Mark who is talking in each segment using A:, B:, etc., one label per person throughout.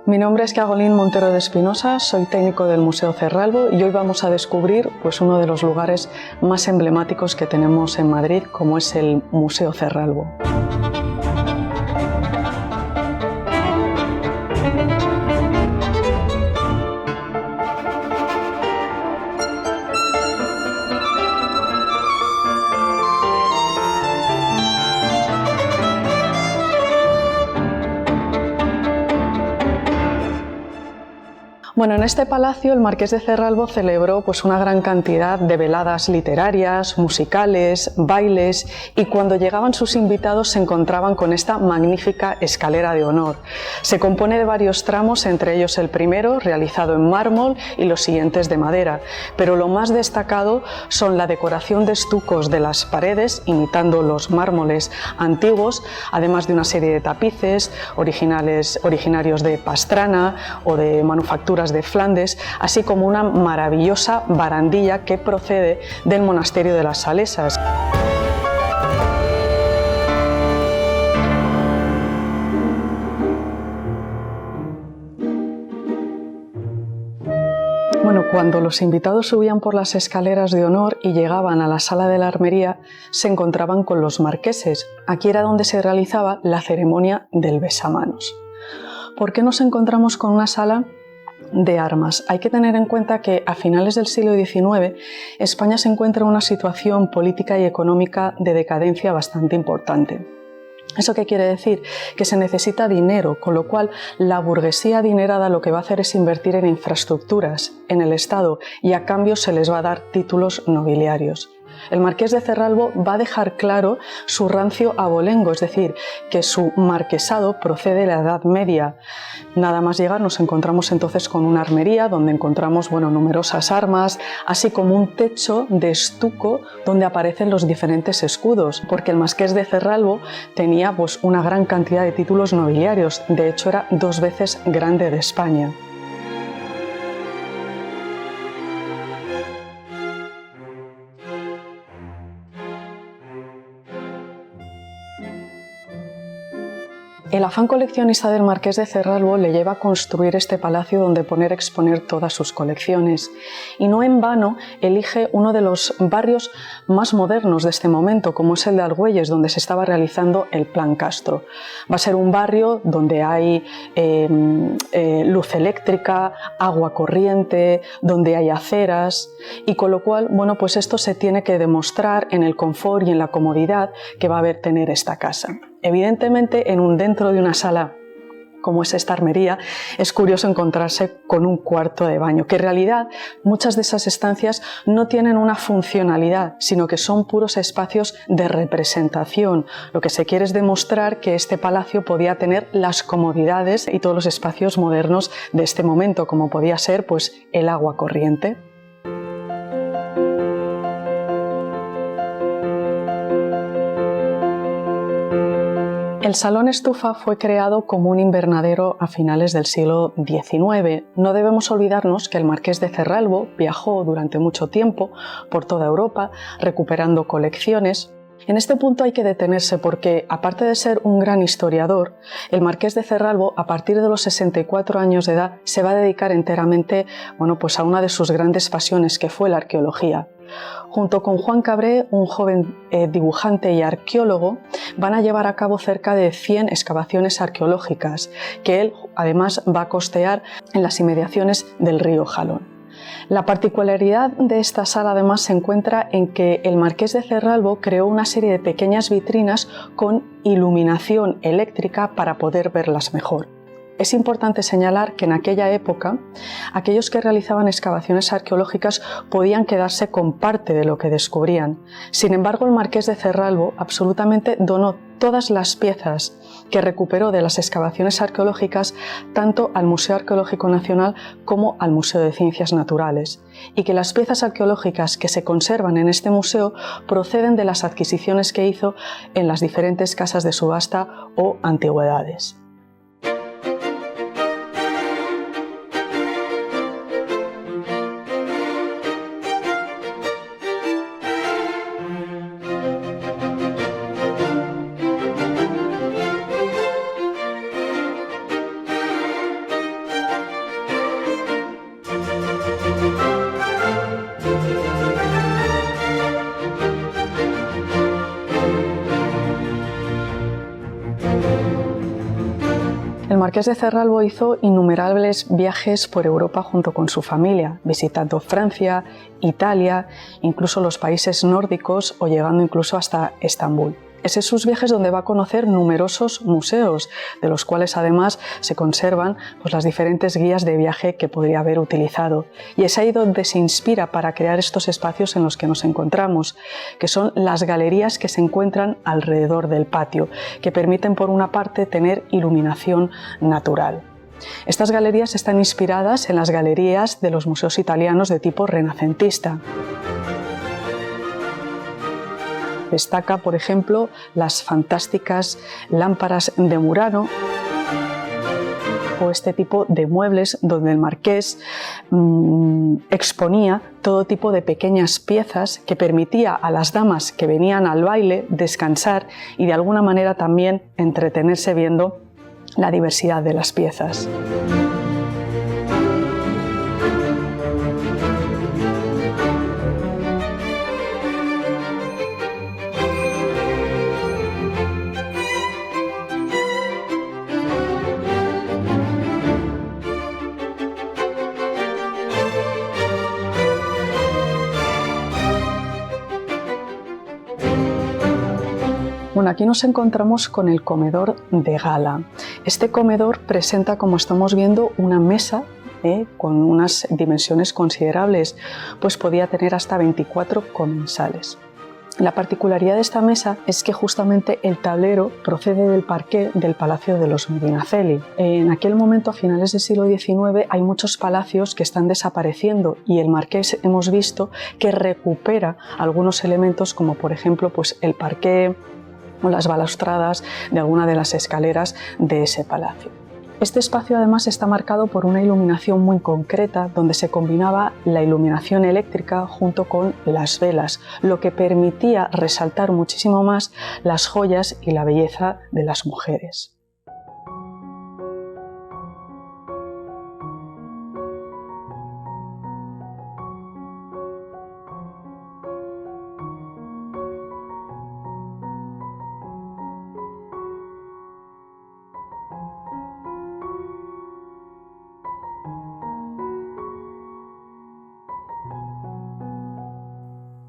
A: Mi nombre es Kiagolín Montero de Espinosa, soy técnico del Museo Cerralbo y hoy vamos a descubrir uno de los lugares más emblemáticos que tenemos en Madrid, como es el Museo Cerralbo. Bueno, en este palacio el Marqués de Cerralbo celebró una gran cantidad de veladas literarias, musicales, bailes, y cuando llegaban sus invitados se encontraban con esta magnífica escalera de honor. Se compone de varios tramos, entre ellos el primero, realizado en mármol, y los siguientes de madera, pero lo más destacado son la decoración de estucos de las paredes, imitando los mármoles antiguos, además de una serie de tapices originarios de Pastrana o de manufacturas de Flandes, así como una maravillosa barandilla que procede del monasterio de las Salesas. Bueno, cuando los invitados subían por las escaleras de honor y llegaban a la sala de la armería, se encontraban con los marqueses. Aquí era donde se realizaba la ceremonia del besamanos. ¿Por qué nos encontramos con una sala de armas? Hay que tener en cuenta que a finales del siglo XIX España se encuentra en una situación política y económica de decadencia bastante importante. ¿Eso qué quiere decir? Que se necesita dinero, con lo cual la burguesía adinerada lo que va a hacer es invertir en infraestructuras, en el Estado, y a cambio se les va a dar títulos nobiliarios. El Marqués de Cerralbo va a dejar claro su rancio abolengo, es decir, que su marquesado procede de la Edad Media. Nada más llegar nos encontramos entonces con una armería donde encontramos numerosas armas, así como un techo de estuco donde aparecen los diferentes escudos, porque el Marqués de Cerralbo tenía una gran cantidad de títulos nobiliarios, de hecho era 2 veces grande de España. El afán coleccionista del Marqués de Cerralbo le lleva a construir este palacio donde exponer todas sus colecciones, y no en vano elige uno de los barrios más modernos de este momento, como es el de Argüelles, donde se estaba realizando el Plan Castro. Va a ser un barrio donde hay luz eléctrica, agua corriente, donde hay aceras, y con lo cual esto se tiene que demostrar en el confort y en la comodidad que va a tener esta casa. Evidentemente, dentro de una sala como es esta armería, es curioso encontrarse con un cuarto de baño, que en realidad muchas de esas estancias no tienen una funcionalidad, sino que son puros espacios de representación. Lo que se quiere es demostrar que este palacio podía tener las comodidades y todos los espacios modernos de este momento, como podía ser el agua corriente. El Salón Estufa fue creado como un invernadero a finales del siglo XIX. No debemos olvidarnos que el Marqués de Cerralbo viajó durante mucho tiempo por toda Europa recuperando colecciones. En este punto hay que detenerse porque, aparte de ser un gran historiador, el Marqués de Cerralbo, a partir de los 64 años de edad, se va a dedicar enteramente a una de sus grandes pasiones, que fue la arqueología. Junto con Juan Cabré, un joven dibujante y arqueólogo, van a llevar a cabo cerca de 100 excavaciones arqueológicas, que él además va a costear en las inmediaciones del río Jalón. La particularidad de esta sala además se encuentra en que el Marqués de Cerralbo creó una serie de pequeñas vitrinas con iluminación eléctrica para poder verlas mejor. Es importante señalar que en aquella época aquellos que realizaban excavaciones arqueológicas podían quedarse con parte de lo que descubrían. Sin embargo, el Marqués de Cerralbo absolutamente donó todas las piezas que recuperó de las excavaciones arqueológicas tanto al Museo Arqueológico Nacional como al Museo de Ciencias Naturales, y que las piezas arqueológicas que se conservan en este museo proceden de las adquisiciones que hizo en las diferentes casas de subasta o antigüedades. El marqués de Cerralbo hizo innumerables viajes por Europa junto con su familia, visitando Francia, Italia, incluso los países nórdicos o llegando incluso hasta Estambul. Es en sus viajes donde va a conocer numerosos museos, de los cuales además se conservan las diferentes guías de viaje que podría haber utilizado. Y es ahí donde se inspira para crear estos espacios en los que nos encontramos, que son las galerías que se encuentran alrededor del patio, que permiten por una parte tener iluminación natural. Estas galerías están inspiradas en las galerías de los museos italianos de tipo renacentista. Destaca, por ejemplo, las fantásticas lámparas de Murano o este tipo de muebles donde el marqués exponía todo tipo de pequeñas piezas que permitía a las damas que venían al baile descansar y de alguna manera también entretenerse viendo la diversidad de las piezas. Bueno, aquí nos encontramos con el comedor de gala. Este comedor presenta, como estamos viendo, una mesa con unas dimensiones considerables, pues podía tener hasta 24 comensales. La particularidad de esta mesa es que justamente el tablero procede del parqué del Palacio de los Medinaceli. En aquel momento, a finales del siglo XIX, hay muchos palacios que están desapareciendo y el marqués hemos visto que recupera algunos elementos como por ejemplo el parqué o las balaustradas de alguna de las escaleras de ese palacio. Este espacio además está marcado por una iluminación muy concreta donde se combinaba la iluminación eléctrica junto con las velas, lo que permitía resaltar muchísimo más las joyas y la belleza de las mujeres.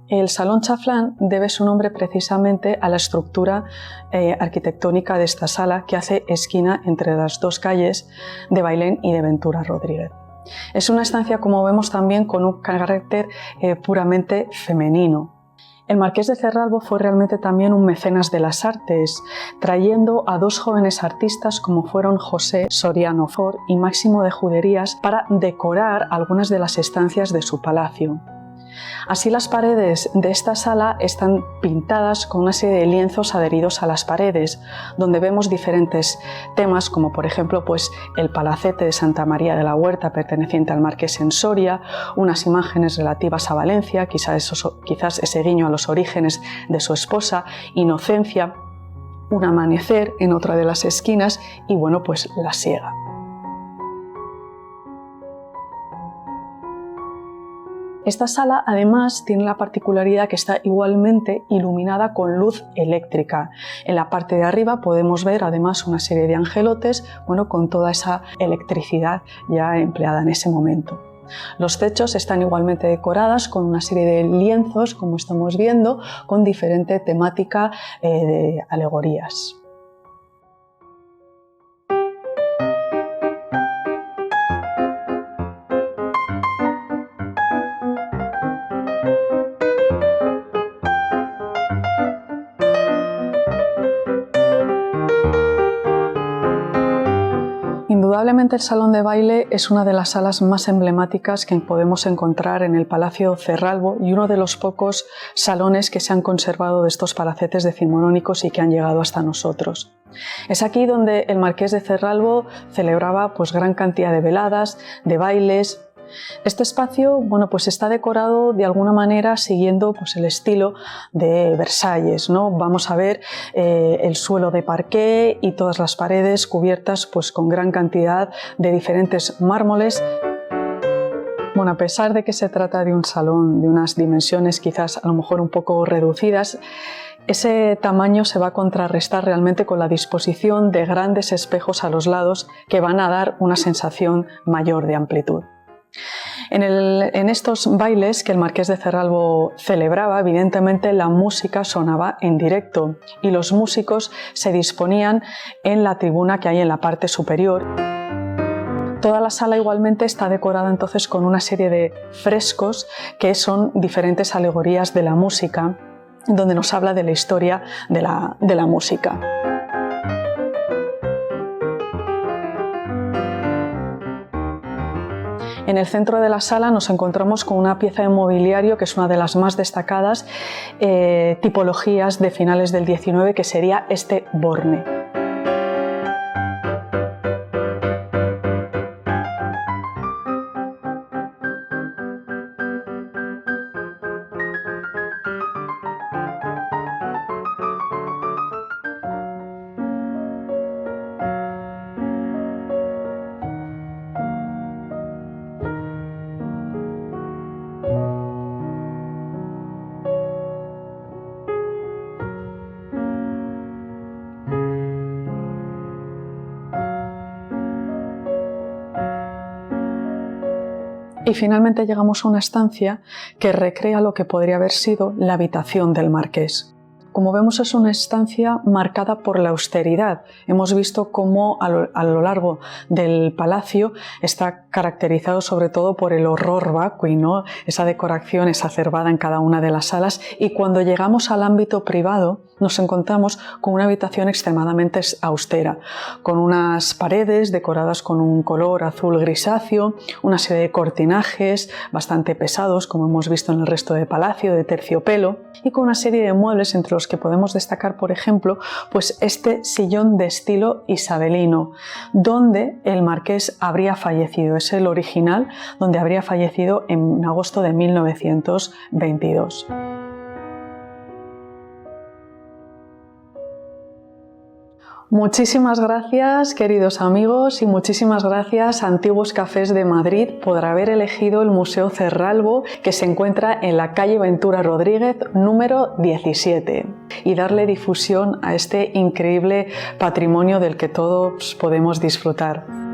A: El Salón Chaflán debe su nombre precisamente a la estructura arquitectónica de esta sala que hace esquina entre las dos calles de Bailén y de Ventura Rodríguez. Es una estancia, como vemos, también con un carácter puramente femenino. El marqués de Cerralbo fue realmente también un mecenas de las artes, trayendo a dos jóvenes artistas como fueron José Soriano Fort y Máximo de Juderías para decorar algunas de las estancias de su palacio. Así, las paredes de esta sala están pintadas con una serie de lienzos adheridos a las paredes, donde vemos diferentes temas como por ejemplo el palacete de Santa María de la Huerta perteneciente al marqués en Soria, unas imágenes relativas a Valencia, quizás ese guiño a los orígenes de su esposa, Inocencia, un amanecer en otra de las esquinas y la siega. Esta sala además tiene la particularidad que está igualmente iluminada con luz eléctrica. En la parte de arriba podemos ver además una serie de angelotes con toda esa electricidad ya empleada en ese momento. Los techos están igualmente decorados con una serie de lienzos, como estamos viendo, con diferente temática de alegorías. Indudablemente el salón de baile es una de las salas más emblemáticas que podemos encontrar en el Palacio Cerralbo y uno de los pocos salones que se han conservado de estos palacetes decimonónicos y que han llegado hasta nosotros. Es aquí donde el marqués de Cerralbo celebraba gran cantidad de veladas, de bailes. Este espacio está decorado de alguna manera siguiendo el estilo de Versalles, ¿no? Vamos a ver el suelo de parqué y todas las paredes cubiertas con gran cantidad de diferentes mármoles. A pesar de que se trata de un salón de unas dimensiones quizás a lo mejor un poco reducidas, Ese tamaño se va a contrarrestar realmente con la disposición de grandes espejos a los lados que van a dar una sensación mayor de amplitud. En estos bailes que el Marqués de Cerralbo celebraba, evidentemente la música sonaba en directo y los músicos se disponían en la tribuna que hay en la parte superior. Toda la sala igualmente está decorada entonces con una serie de frescos que son diferentes alegorías de la música, donde nos habla de la historia de la música. En el centro de la sala nos encontramos con una pieza de mobiliario que es una de las más destacadas tipologías de finales del XIX, que sería este borne. Y finalmente llegamos a una estancia que recrea lo que podría haber sido la habitación del marqués. Como vemos, es una estancia marcada por la austeridad. Hemos visto cómo a lo largo del palacio está caracterizado sobre todo por el horror vacui, ¿no? Esa decoración exacerbada en cada una de las salas, y cuando llegamos al ámbito privado nos encontramos con una habitación extremadamente austera, con unas paredes decoradas con un color azul grisáceo, una serie de cortinajes bastante pesados, como hemos visto en el resto del palacio, de terciopelo, y con una serie de muebles entre los que podemos destacar, por ejemplo, pues este sillón de estilo isabelino, donde el marqués habría fallecido. Es el original, donde habría fallecido en agosto de 1922. Muchísimas gracias, queridos amigos, y muchísimas gracias a Antiguos Cafés de Madrid por haber elegido el Museo Cerralbo, que se encuentra en la calle Ventura Rodríguez número 17, y darle difusión a este increíble patrimonio del que todos podemos disfrutar.